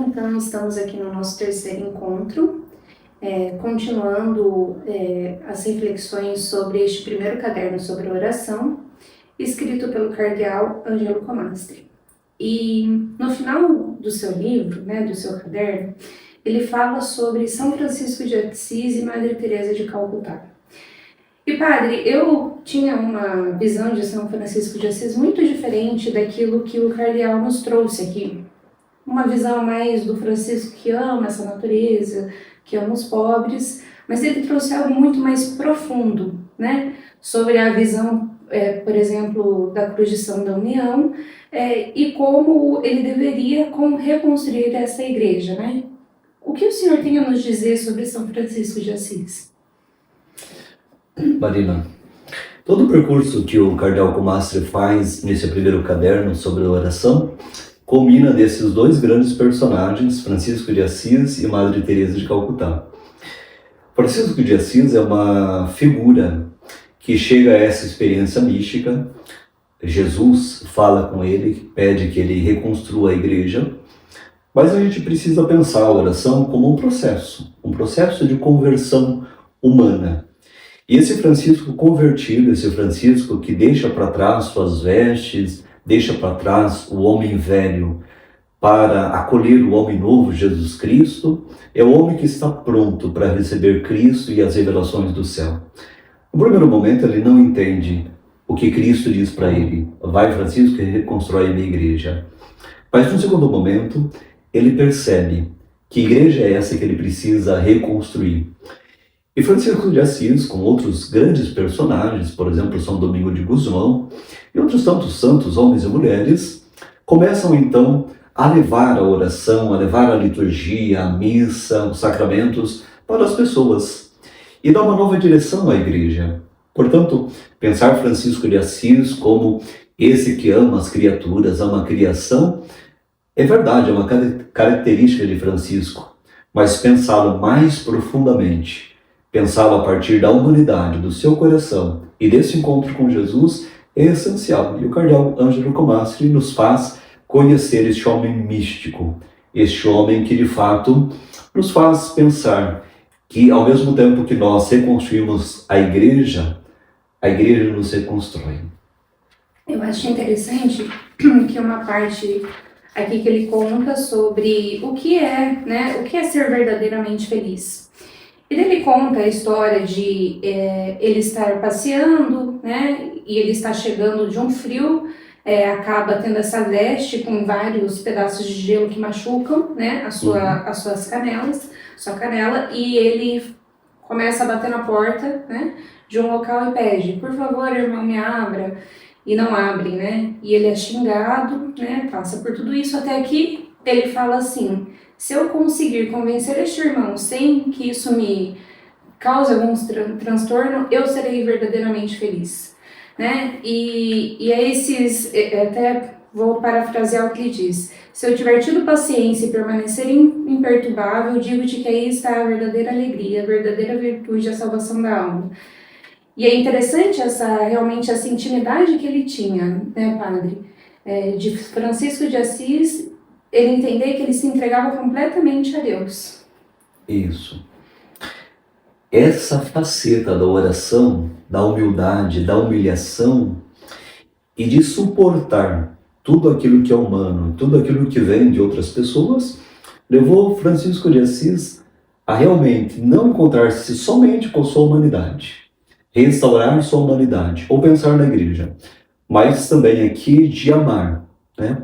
Então estamos aqui no nosso terceiro encontro, continuando as reflexões sobre este primeiro caderno sobre oração, escrito pelo cardeal Ângelo Comastri. E no final do seu livro, do seu caderno, ele fala sobre São Francisco de Assis e Madre Teresa de Calcutá. E padre, eu tinha uma visão de São Francisco de Assis muito diferente daquilo que o cardeal nos trouxe aqui. Uma visão mais do Francisco que ama essa natureza, que ama os pobres, mas ele trouxe algo muito mais profundo, sobre a visão, por exemplo, da Cruz de São Damião, e como ele deveria reconstruir essa igreja, O que o senhor tem a nos dizer sobre São Francisco de Assis? Marina, todo o percurso que o cardeal Comastri faz nesse primeiro caderno sobre a oração culmina desses dois grandes personagens, Francisco de Assis e Madre Teresa de Calcutá. Francisco de Assis é uma figura que chega a essa experiência mística. Jesus fala com ele, pede que ele reconstrua a igreja, mas a gente precisa pensar a oração como um processo de conversão humana. E esse Francisco convertido, esse Francisco que deixa para trás suas vestes, deixa para trás o homem velho para acolher o homem novo, Jesus Cristo, é o homem que está pronto para receber Cristo e as revelações do céu. No primeiro momento ele não entende o que Cristo diz para ele. Vai, Francisco, e reconstrói a minha igreja. Mas no segundo momento ele percebe que igreja é essa que ele precisa reconstruir. E Francisco de Assis, com outros grandes personagens, por exemplo, São Domingo de Gusmão, e outros tantos santos, homens e mulheres, começam então a levar a oração, a levar a liturgia, a missa, os sacramentos para as pessoas e dar uma nova direção à igreja. Portanto, pensar Francisco de Assis como esse que ama as criaturas, ama a criação, é verdade, é uma característica de Francisco, mas pensá-lo mais profundamente, pensá-lo a partir da humanidade, do seu coração e desse encontro com Jesus é essencial. E o cardeal Ângelo Comastri nos faz conhecer este homem místico, este homem que de fato nos faz pensar que ao mesmo tempo que nós reconstruímos a igreja nos reconstrói. Eu acho interessante que uma parte aqui que ele conta sobre o que é ser verdadeiramente feliz. E ele conta a história de ele estar passeando, e ele está chegando de um frio, acaba tendo essa veste com vários pedaços de gelo que machucam, as suas canelas, sua canela, e ele começa a bater na porta, de um local e pede, por favor, irmão, me abra, e não abre, E ele é xingado, passa por tudo isso até que ele fala assim: se eu conseguir convencer este irmão sem que isso me cause algum transtorno, eu serei verdadeiramente feliz, E até vou parafrasear o que ele diz: se eu tiver tido paciência e permanecer imperturbável, digo-te que aí está a verdadeira alegria, a verdadeira virtude, a salvação da alma. E é interessante realmente essa intimidade que ele tinha, padre, de Francisco de Assis, ele entender que ele se entregava completamente a Deus. Isso. Essa faceta da oração, da humildade, da humilhação e de suportar tudo aquilo que é humano, tudo aquilo que vem de outras pessoas, levou Francisco de Assis a realmente não encontrar-se somente com sua humanidade, restaurar sua humanidade ou pensar na igreja, mas também aqui de amar.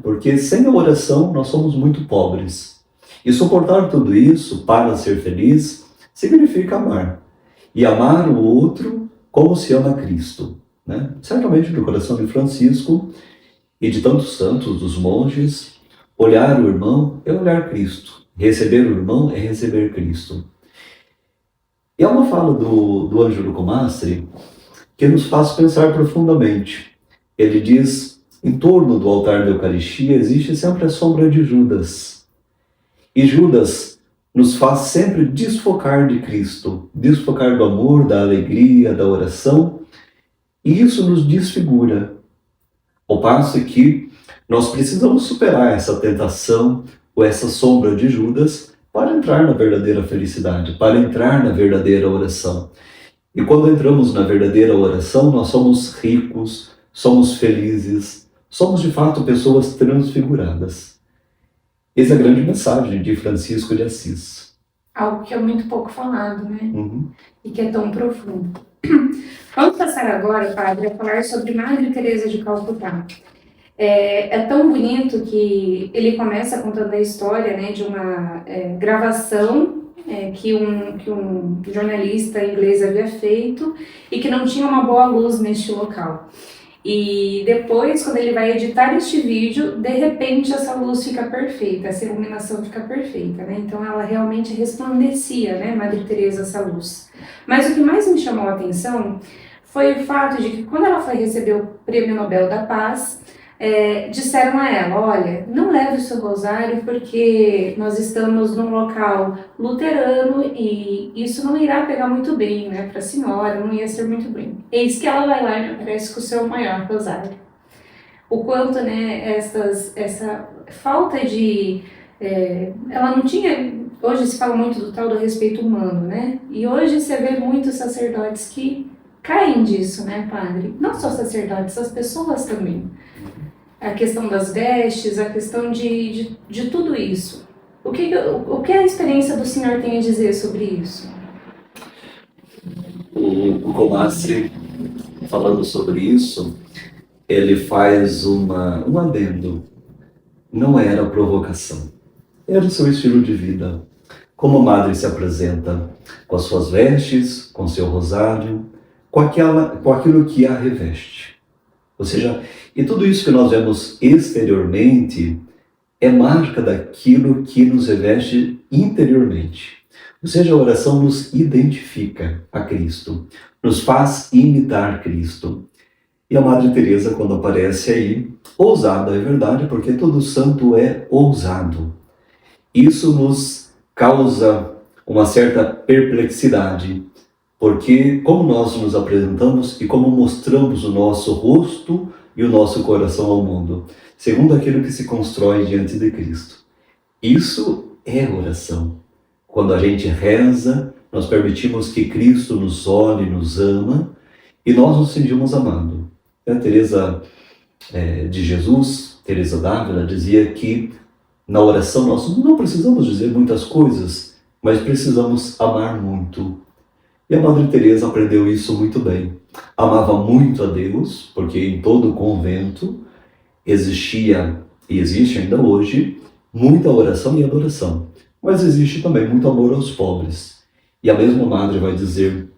Porque sem a oração nós somos muito pobres. E suportar tudo isso para ser feliz significa amar. E amar o outro como se ama Cristo. Certamente no coração de Francisco e de tantos santos, dos monges, olhar o irmão é olhar Cristo. Receber o irmão é receber Cristo. E há uma fala do Ângelo Comastri que nos faz pensar profundamente. Ele diz: em torno do altar da Eucaristia existe sempre a sombra de Judas. E Judas nos faz sempre desfocar de Cristo, desfocar do amor, da alegria, da oração, e isso nos desfigura. Ao passo que nós precisamos superar essa tentação ou essa sombra de Judas para entrar na verdadeira felicidade, para entrar na verdadeira oração. E quando entramos na verdadeira oração, nós somos ricos, somos felizes, somos de fato pessoas transfiguradas. Essa é a grande mensagem de Francisco de Assis. Algo que é muito pouco falado, né? Uhum. E que é tão profundo. Vamos passar agora, padre, a falar sobre Madre Teresa de Calcutá. É tão bonito que ele começa contando a história, né, de uma gravação que um jornalista inglês havia feito e que não tinha uma boa luz neste local. E depois, quando ele vai editar este vídeo, de repente essa luz fica perfeita, essa iluminação fica perfeita, né? Então ela realmente resplandecia, né, Madre Teresa, essa luz. Mas o que mais me chamou a atenção foi o fato de que quando ela foi receber o Prêmio Nobel da Paz, disseram a ela, olha, não leve o seu rosário porque nós estamos num local luterano e isso não irá pegar muito bem, né, para a senhora, não ia ser muito bem. Eis que ela vai lá e aparece com o seu maior rosário. O quanto, né, essa falta de... ela não tinha... Hoje se fala muito do tal do respeito humano, né, e hoje você vê muitos sacerdotes que caem disso, né, padre? Não só sacerdotes, as pessoas também. A questão das vestes, a questão de tudo isso. O que a experiência do senhor tem a dizer sobre isso? O Comastre, falando sobre isso, ele faz um adendo. Não era provocação. Era o seu estilo de vida. Como a madre se apresenta, com as suas vestes, com seu rosário, com aquilo que a reveste. Ou seja, e tudo isso que nós vemos exteriormente é marca daquilo que nos reveste interiormente. Ou seja, a oração nos identifica a Cristo, nos faz imitar Cristo. E a Madre Teresa, quando aparece aí, ousada, é verdade, porque todo santo é ousado. Isso nos causa uma certa perplexidade, porque como nós nos apresentamos e como mostramos o nosso rosto e o nosso coração ao mundo, segundo aquilo que se constrói diante de Cristo. Isso é oração. Quando a gente reza, nós permitimos que Cristo nos olhe, nos ama, e nós nos sentimos amados. A Teresa de Jesus, Teresa d'Ávila, dizia que na oração nós não precisamos dizer muitas coisas, mas precisamos amar muito. E a Madre Teresa aprendeu isso muito bem. Amava muito a Deus, porque em todo o convento existia, e existe ainda hoje, muita oração e adoração. Mas existe também muito amor aos pobres. E a mesma Madre vai dizer,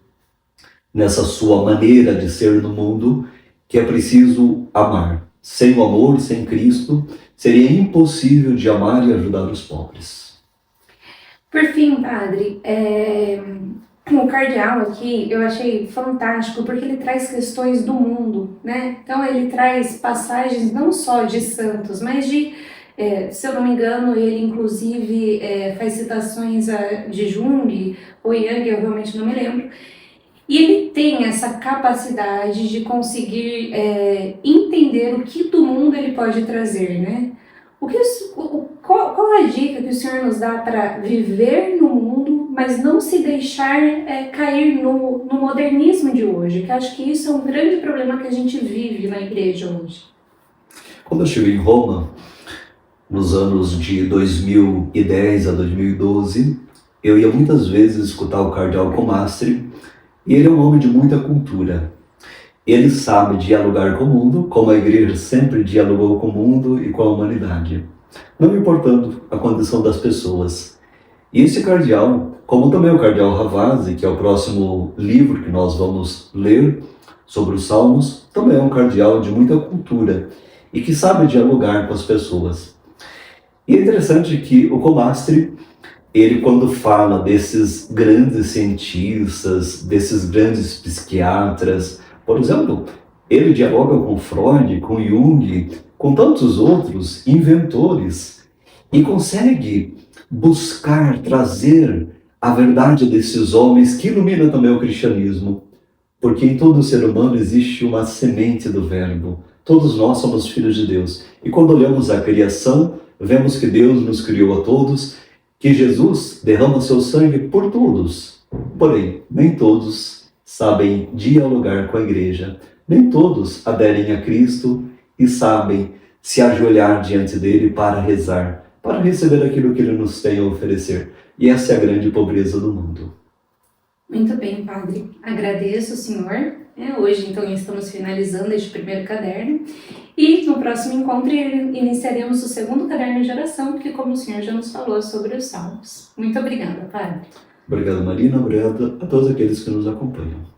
nessa sua maneira de ser no mundo, que é preciso amar. Sem o amor, sem Cristo, seria impossível de amar e ajudar os pobres. Por fim, padre, o cardeal aqui eu achei fantástico porque ele traz questões do mundo, né? Então ele traz passagens não só de santos, mas de, se eu não me engano, ele inclusive faz citações de Jung ou Yang, eu realmente não me lembro. E ele tem essa capacidade de conseguir entender o que do mundo ele pode trazer, né? Qual a dica que o senhor nos dá para viver no mundo, mas não se deixar cair no modernismo de hoje? Que acho que isso é um grande problema que a gente vive na igreja hoje. Quando eu estive em Roma, nos anos de 2010 a 2012, eu ia muitas vezes escutar o cardeal Comastre, e ele é um homem de muita cultura. Ele sabe dialogar com o mundo, como a igreja sempre dialogou com o mundo e com a humanidade, não importando a condição das pessoas. E esse cardeal, como também o cardeal Ravasi, que é o próximo livro que nós vamos ler sobre os Salmos, também é um cardeal de muita cultura e que sabe dialogar com as pessoas. E é interessante que o Comastre, ele quando fala desses grandes cientistas, desses grandes psiquiatras, por exemplo, ele dialoga com Freud, com Jung, com tantos outros inventores e consegue buscar, trazer a verdade desses homens que ilumina também o cristianismo. Porque em todo ser humano existe uma semente do verbo. Todos nós somos filhos de Deus. E quando olhamos a criação, vemos que Deus nos criou a todos, que Jesus derrama seu sangue por todos. Porém, nem todos sabem dialogar com a igreja, nem todos aderem a Cristo e sabem se ajoelhar diante dele para rezar, para receber aquilo que ele nos tem a oferecer. E essa é a grande pobreza do mundo. Muito bem, Padre. Agradeço, Senhor. Hoje, então, estamos finalizando este primeiro caderno. E no próximo encontro iniciaremos o segundo caderno de oração, que, como o Senhor já nos falou, sobre os Salmos. Muito obrigada, Padre. Obrigado, Marina. Obrigado a todos aqueles que nos acompanham.